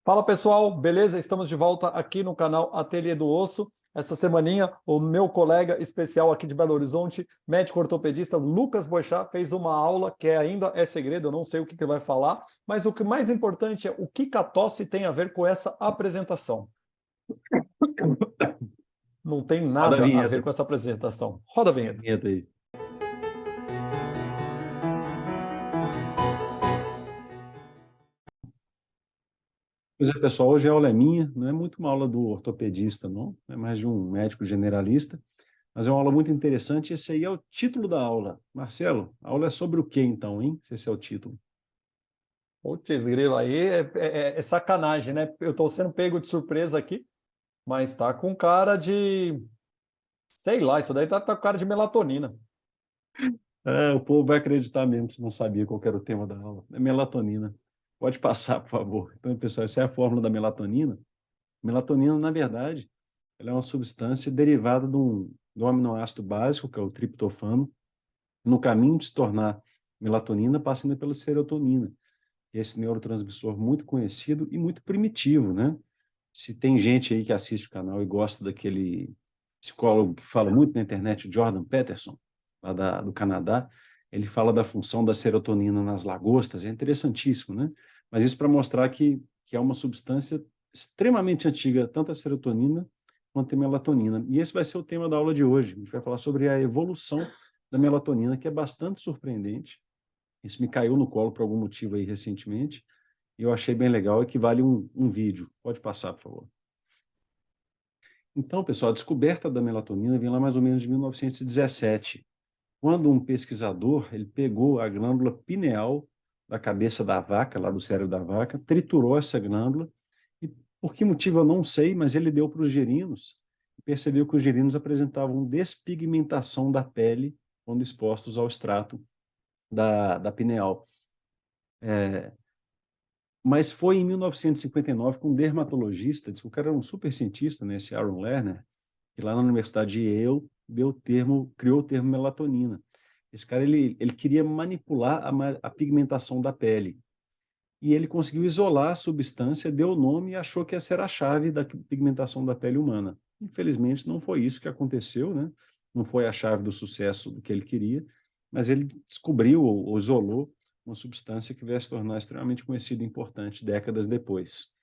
Fala pessoal, beleza? Estamos de volta aqui no canal Ateliê do Osso. Essa semaninha, o meu colega especial aqui de Belo Horizonte, médico ortopedista Lucas Boixá, fez uma aula que ainda é segredo, eu não sei o que ele vai falar, mas o que mais importante é o que a tosse tem a ver com essa apresentação. Não tem Roda a nada a ver vinheta. com essa apresentação. Roda a vinheta. Vinheta aí. Pois é, pessoal, hoje a aula é minha, não é muito uma aula do ortopedista, não, é mais de um médico generalista, mas é uma aula muito interessante. Esse aí é o título da aula. Marcelo, a aula é sobre o quê então, hein? Se esse é o título. Putz, grilo, aí é sacanagem, né? Eu estou sendo pego de surpresa aqui, mas tá com cara de... Sei lá, isso daí tá com cara de melatonina. É, o povo vai acreditar mesmo se não sabia qual que era o tema da aula. É melatonina. Pode passar, por favor. Então, pessoal, essa é a fórmula da melatonina. Melatonina, na verdade, ela é uma substância derivada de um aminoácido básico, que é o triptofano, no caminho de se tornar melatonina, passando pela serotonina, que é esse neurotransmissor muito conhecido e muito primitivo, né? Se tem gente aí que assiste o canal e gosta daquele psicólogo que fala muito na internet, o Jordan Peterson, lá do Canadá, ele fala da função da serotonina nas lagostas, é interessantíssimo, né? Mas isso para mostrar que é uma substância extremamente antiga, tanto a serotonina quanto a melatonina. E esse vai ser o tema da aula de hoje. A gente vai falar sobre a evolução da melatonina, que é bastante surpreendente. Isso me caiu no colo por algum motivo aí recentemente, e eu achei bem legal, equivale um vídeo. Pode passar, por favor. Então, pessoal, a descoberta da melatonina vem lá mais ou menos de 1917, quando um pesquisador ele pegou a glândula pineal da cabeça da vaca, lá do cérebro da vaca, triturou essa glândula, e por que motivo eu não sei, mas ele deu para os gerinos, e percebeu que os gerinos apresentavam despigmentação da pele quando expostos ao extrato da pineal. Mas foi em 1959 com um dermatologista, disse que o cara era um super cientista, né, esse Aaron Lerner, que lá na Universidade de Yale criou o termo melatonina. Esse cara ele queria manipular a pigmentação da pele. E ele conseguiu isolar a substância, deu o nome e achou que essa era a chave da pigmentação da pele humana. Infelizmente, não foi isso que aconteceu, né? Não foi a chave do sucesso do que ele queria, mas ele descobriu ou isolou uma substância que veio a se tornar extremamente conhecida e importante décadas depois.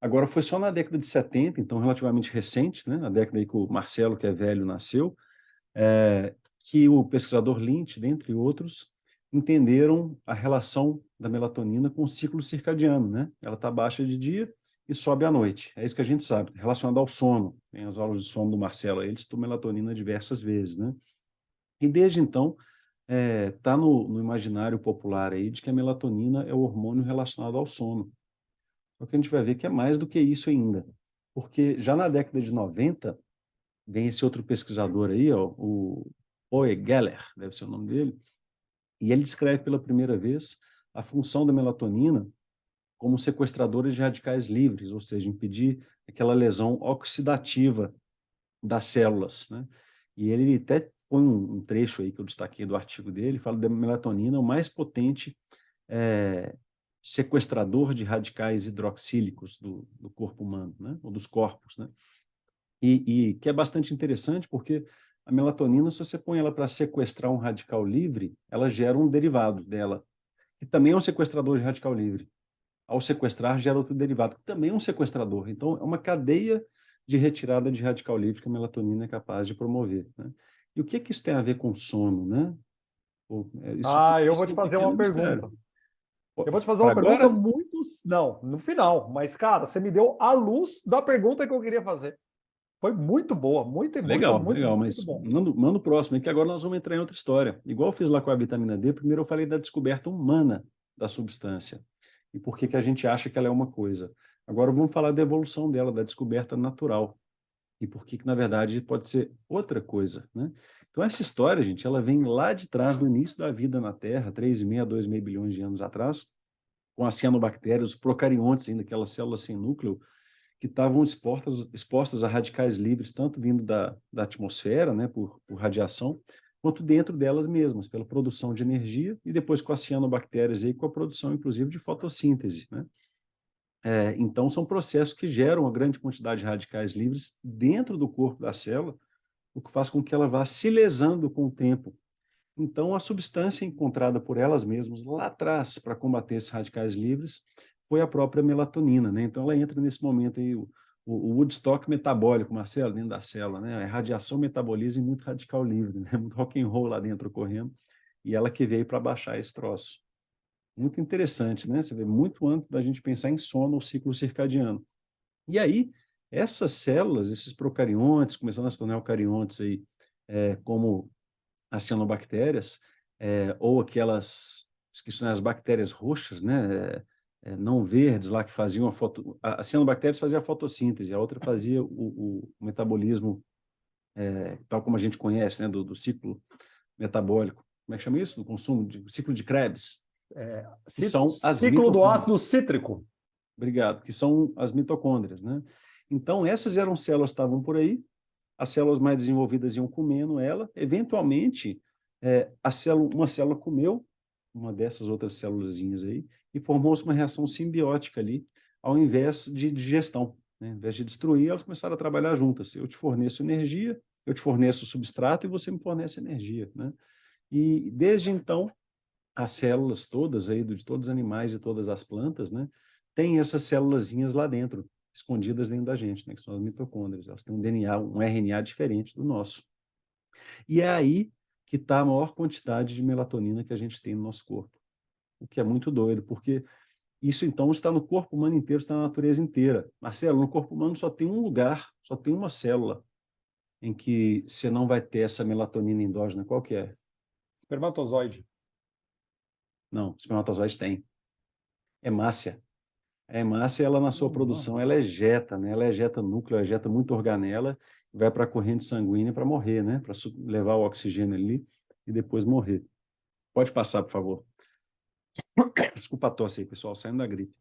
Agora, foi só na década de 70, então relativamente recente, né? A década aí que o Marcelo, que é velho, nasceu, que o pesquisador Lynch, dentre outros, entenderam a relação da melatonina com o ciclo circadiano, né? Ela está baixa de dia e sobe à noite. É isso que a gente sabe, relacionado ao sono. Tem as aulas de sono do Marcelo, ele citou melatonina diversas vezes, né? E desde então, está no imaginário popular aí de que a melatonina é o hormônio relacionado ao sono. Só que a gente vai ver que é mais do que isso ainda. Porque já na década de 90, vem esse outro pesquisador aí, ó, o Poe Geller, deve ser o nome dele, e ele descreve pela primeira vez a função da melatonina como sequestradora de radicais livres, ou seja, impedir aquela lesão oxidativa das células, né? E ele até põe um trecho aí que eu destaquei do artigo dele, fala da melatonina, o mais potente é, sequestrador de radicais hidroxílicos do corpo humano, né? Ou dos corpos, né? E que é bastante interessante porque a melatonina, se você põe ela para sequestrar um radical livre, ela gera um derivado dela, que também é um sequestrador de radical livre. Ao sequestrar, gera outro derivado, que também é um sequestrador. Então, é uma cadeia de retirada de radical livre que a melatonina é capaz de promover, né? E o que que isso tem a ver com sono, né? Pô, isso Ah, eu vou esse é te um fazer pequeno uma mistério. pergunta. Eu vou te fazer Para uma pergunta agora? muito... Não, no final. Mas, cara, você me deu a luz da pergunta que eu queria fazer. Foi muito boa, muito, muito, Legal, muito, legal, muito mas bom. manda o próximo, que agora nós vamos entrar em outra história. Igual eu fiz lá com a vitamina D, primeiro eu falei da descoberta humana da substância e por que que a gente acha que ela é uma coisa. Agora vamos falar da evolução dela, da descoberta natural e por que que, na verdade, pode ser outra coisa, né? Então, essa história, gente, ela vem lá de trás, do início da vida na Terra, 3,5 a 2,5 bilhões de anos atrás, com as cianobactérias, os procariontes, ainda aquelas células sem núcleo, que estavam expostas a radicais livres, tanto vindo da atmosfera, né, por radiação, quanto dentro delas mesmas, pela produção de energia, e depois com as cianobactérias, aí, com a produção, inclusive, de fotossíntese, né? Então, são processos que geram uma grande quantidade de radicais livres dentro do corpo da célula, o que faz com que ela vá se lesando com o tempo. Então, a substância encontrada por elas mesmas lá atrás para combater esses radicais livres foi a própria melatonina, né? Então, ela entra nesse momento aí, o Woodstock metabólico, Marcelo, dentro da célula, né? A radiação metaboliza e muito radical livre, né? Muito rock and roll lá dentro ocorrendo, e ela que veio para baixar esse troço. Muito interessante, né? Você vê, muito antes da gente pensar em sono ou ciclo circadiano. E aí, essas células, esses procariontes, começando a se tornar eucariontes aí, como as cianobactérias, ou aquelas, esqueci, as bactérias roxas, né, não verdes lá, que faziam as cianobactérias faziam a fotossíntese, a outra fazia o metabolismo, tal como a gente conhece, né, do ciclo metabólico. Como é que chama isso? Do consumo, ciclo de Krebs, que são as Ciclo do mitocôndrias. ácido cítrico. Obrigado, que são as mitocôndrias, né? Então, essas eram células que estavam por aí, as células mais desenvolvidas iam comendo ela, eventualmente, uma célula comeu uma dessas outras célulazinhas aí e formou-se uma reação simbiótica ali, ao invés de digestão, né? Ao invés de destruir, elas começaram a trabalhar juntas. Eu te forneço energia, eu te forneço substrato e você me fornece energia, né? E desde então, as células todas aí, de todos os animais e todas as plantas, né, têm essas célulazinhas lá dentro, escondidas dentro da gente, né, que são as mitocôndrias. Elas têm um DNA, um RNA diferente do nosso. E é aí que está a maior quantidade de melatonina que a gente tem no nosso corpo. O que é muito doido, porque isso então está no corpo humano inteiro, está na natureza inteira. Marcelo, no corpo humano só tem um lugar, só tem uma célula em que você não vai ter essa melatonina endógena. Qual que é? Espermatozoide. Não, espermatozoides têm. Hemácia. A hemácia, ela na sua produção, ela ejeta, né? Ela ejeta núcleo, ejeta muita organela, vai para a corrente sanguínea para morrer, né? Para levar o oxigênio ali e depois morrer. Pode passar, por favor. Desculpa a tosse aí, pessoal, saindo da gripe.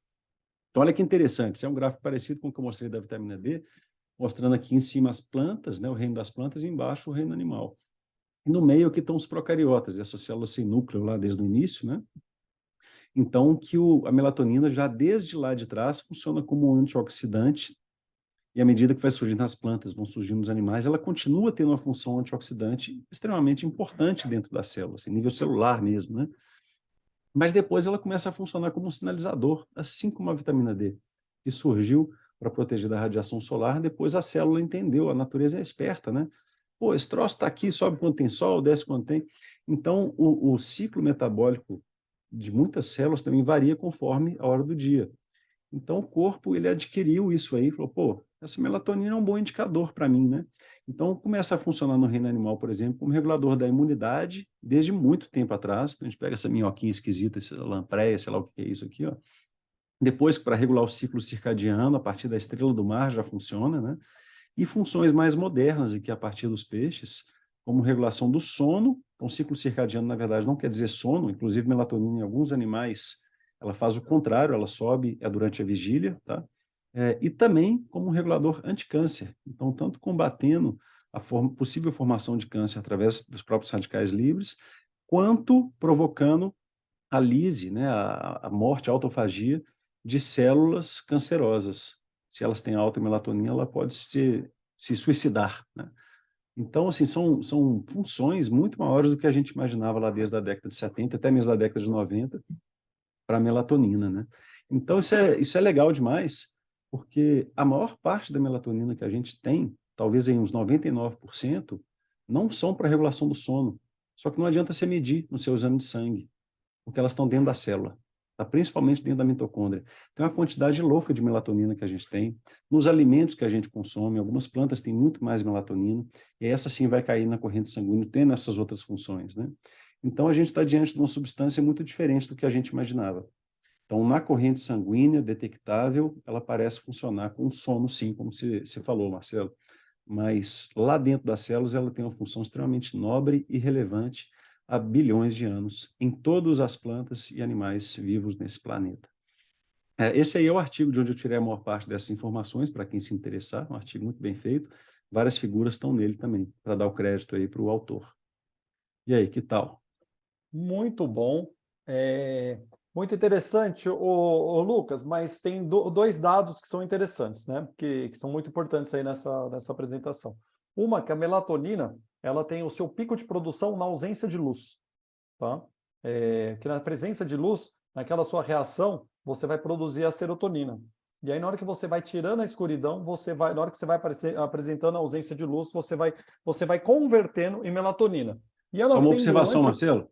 Então, olha que interessante, esse é um gráfico parecido com o que eu mostrei da vitamina D, mostrando aqui em cima as plantas, né? O reino das plantas, e embaixo o reino animal. E no meio aqui estão os procariotas, essas células sem núcleo lá desde o início, né? Então, que a melatonina já desde lá de trás funciona como um antioxidante, e à medida que vai surgindo nas plantas, vão surgindo nos animais, ela continua tendo uma função antioxidante extremamente importante dentro da célula, assim, nível celular mesmo, né? Mas depois ela começa a funcionar como um sinalizador, assim como a vitamina D, que surgiu para proteger da radiação solar, depois a célula entendeu, a natureza é esperta, né? Pô, esse troço está aqui, sobe quando tem sol, desce quando tem. Então, o ciclo metabólico de muitas células também varia conforme a hora do dia. Então, o corpo, ele adquiriu isso aí, falou, pô, essa melatonina é um bom indicador para mim, né? Então, começa a funcionar no reino animal, por exemplo, como regulador da imunidade, desde muito tempo atrás. Então, a gente pega essa minhoquinha esquisita, essa lampreia, sei lá o que é isso aqui, ó. Depois, para regular o ciclo circadiano, a partir da estrela do mar já funciona, né? E funções mais modernas, e que a partir dos peixes, como regulação do sono. Então, o ciclo circadiano, na verdade, não quer dizer sono, inclusive melatonina em alguns animais, ela faz o contrário, ela sobe durante a vigília, tá? E também como um regulador anticâncer. Então, tanto combatendo a possível formação de câncer através dos próprios radicais livres, quanto provocando a lise, né, a morte, a autofagia de células cancerosas. Se elas têm alta melatonina, ela pode se suicidar, né? Então, assim, são funções muito maiores do que a gente imaginava lá desde a década de 70, até mesmo da década de 90, para a melatonina, né? Então, isso é legal demais, porque a maior parte da melatonina que a gente tem, talvez em uns 99%, não são para regulação do sono. Só que não adianta você medir no seu exame de sangue, porque elas estão dentro da célula, tá? Principalmente dentro da mitocôndria. Tem uma quantidade louca de melatonina que a gente tem, nos alimentos que a gente consome, algumas plantas têm muito mais melatonina, e essa sim vai cair na corrente sanguínea, tendo essas outras funções, né? Então, a gente está diante de uma substância muito diferente do que a gente imaginava. Então, na corrente sanguínea detectável, ela parece funcionar com sono, sim, como você falou, Marcelo. Mas lá dentro das células, ela tem uma função extremamente nobre e relevante há bilhões de anos em todas as plantas e animais vivos nesse planeta. Esse aí é o artigo de onde eu tirei a maior parte dessas informações, para quem se interessar, um artigo muito bem feito. Várias figuras estão nele também, para dar o crédito aí para o autor. E aí, que tal? Muito bom. Muito interessante, o Lucas, mas tem dois dados que são interessantes, né? Que são muito importantes aí nessa apresentação. Uma, que a melatonina, ela tem o seu pico de produção na ausência de luz, tá? Que na presença de luz, naquela sua reação, você vai produzir a serotonina. E aí, na hora que você vai tirando a escuridão, na hora que você vai apresentando a ausência de luz, você vai convertendo em melatonina. E Só ela uma sendo observação, Marcelo.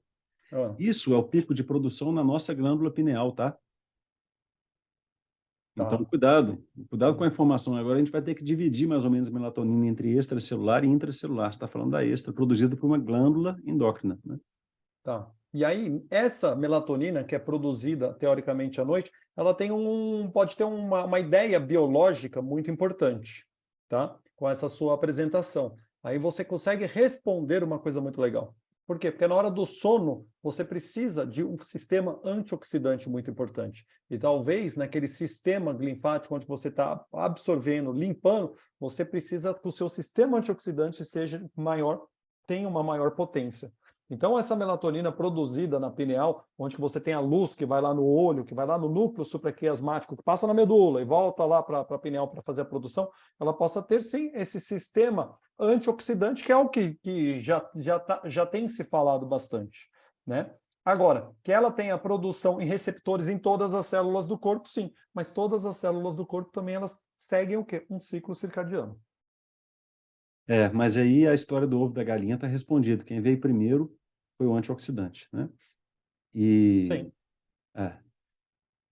Ah, Isso é o pico de produção na nossa glândula pineal, tá? Então, tá. cuidado com a informação. Agora a gente vai ter que dividir mais ou menos a melatonina entre extracelular e intracelular. Você está falando da extra, produzida por uma glândula endócrina, né? Tá. E aí, essa melatonina que é produzida teoricamente à noite, ela pode ter uma ideia biológica muito importante, tá? Com essa sua apresentação. Aí você consegue responder uma coisa muito legal. Por quê? Porque na hora do sono, você precisa de um sistema antioxidante muito importante. E talvez naquele sistema linfático onde você está absorvendo, limpando, você precisa que o seu sistema antioxidante seja maior, tenha uma maior potência. Então, essa melatonina produzida na pineal, onde você tem a luz que vai lá no olho, que vai lá no núcleo supraquiasmático, que passa na medula e volta lá para a pineal para fazer a produção, ela possa ter, sim, esse sistema antioxidante, que é o que já tem se falado bastante, né? Agora, que ela tem a produção em receptores em todas as células do corpo, sim, mas todas as células do corpo também elas seguem o quê? Um ciclo circadiano. Mas aí a história do ovo da galinha está respondida. Quem veio primeiro foi o antioxidante, né? E, Sim. é,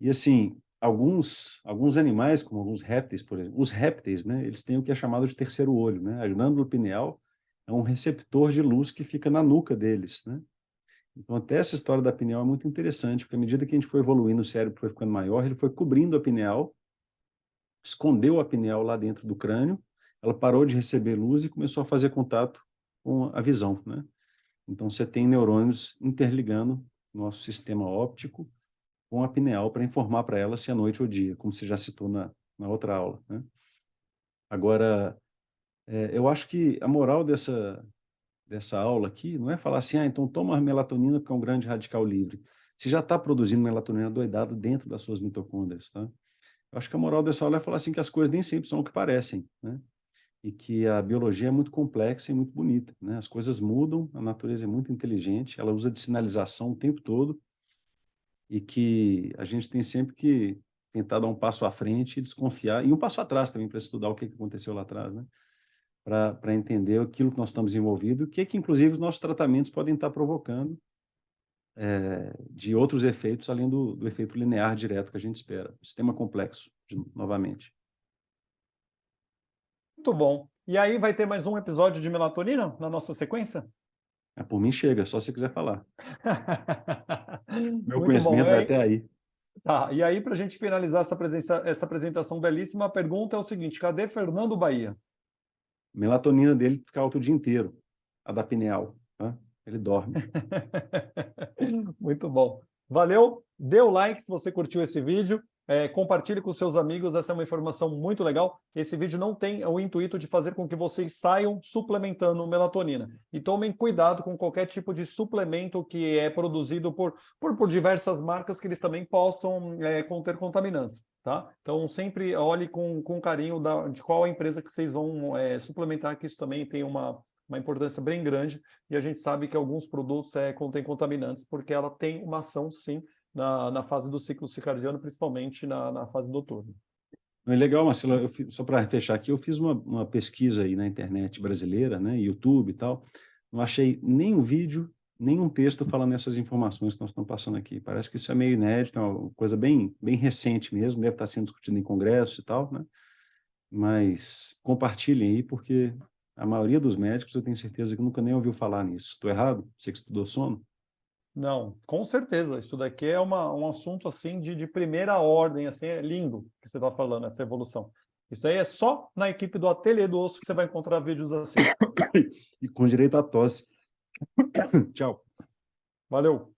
e assim, alguns animais, como alguns répteis, por exemplo, os répteis, né? Eles têm o que é chamado de terceiro olho, né? A glândula pineal é um receptor de luz que fica na nuca deles, né? Então, até essa história da pineal é muito interessante, porque à medida que a gente foi evoluindo, o cérebro foi ficando maior, ele foi cobrindo a pineal, escondeu a pineal lá dentro do crânio, ela parou de receber luz e começou a fazer contato com a visão, né? Então, você tem neurônios interligando nosso sistema óptico com a pineal para informar para ela se é noite ou dia, como você já citou na outra aula, né? Agora, eu acho que a moral dessa aula aqui não é falar assim, então toma melatonina porque é um grande radical livre. Você já está produzindo melatonina doidado dentro das suas mitocôndrias, tá? Eu acho que a moral dessa aula é falar assim que as coisas nem sempre são o que parecem, né? E que a biologia é muito complexa e muito bonita, né? As coisas mudam, a natureza é muito inteligente, ela usa de sinalização o tempo todo e que a gente tem sempre que tentar dar um passo à frente e desconfiar, e um passo atrás também para estudar o que aconteceu lá atrás, né? Para entender aquilo que nós estamos envolvidos, o que inclusive os nossos tratamentos podem estar provocando de outros efeitos, além do efeito linear direto que a gente espera. Sistema complexo, novamente. Muito bom. E aí vai ter mais um episódio de melatonina na nossa sequência? Por mim chega, só se quiser falar. Meu Muito bom. conhecimento vai até aí. Tá, e aí, para a gente finalizar essa apresentação belíssima, a pergunta é o seguinte: cadê Fernando Bahia? Melatonina dele fica alto o dia inteiro, a da pineal, tá? Ele dorme. Muito bom. Valeu, dê o like se você curtiu esse vídeo, compartilhe com seus amigos, essa é uma informação muito legal. Esse vídeo não tem o intuito de fazer com que vocês saiam suplementando melatonina. E tomem cuidado com qualquer tipo de suplemento que é produzido por diversas marcas que eles também possam conter contaminantes. Tá? Então, sempre olhe com carinho de qual a empresa que vocês vão suplementar, que isso também tem uma importância bem grande, e a gente sabe que alguns produtos contêm contaminantes, porque ela tem uma ação, sim, na fase do ciclo circadiano, principalmente na fase noturna. É legal, Marcelo, só para fechar aqui, eu fiz uma pesquisa aí na internet brasileira, né, YouTube e tal, não achei nenhum vídeo, nenhum texto falando essas informações que nós estamos passando aqui. Parece que isso é meio inédito, é uma coisa bem recente mesmo, deve estar sendo discutido em congresso e tal, né? Mas compartilhem aí, porque a maioria dos médicos eu tenho certeza que nunca nem ouviu falar nisso. Estou errado? Você que estudou sono? Não, com certeza. Isso daqui é um assunto assim de primeira ordem, assim, é lindo que você está falando, essa evolução. Isso aí é só na equipe do Ateliê do Osso que você vai encontrar vídeos assim. E com direito à tosse. Tchau. Valeu!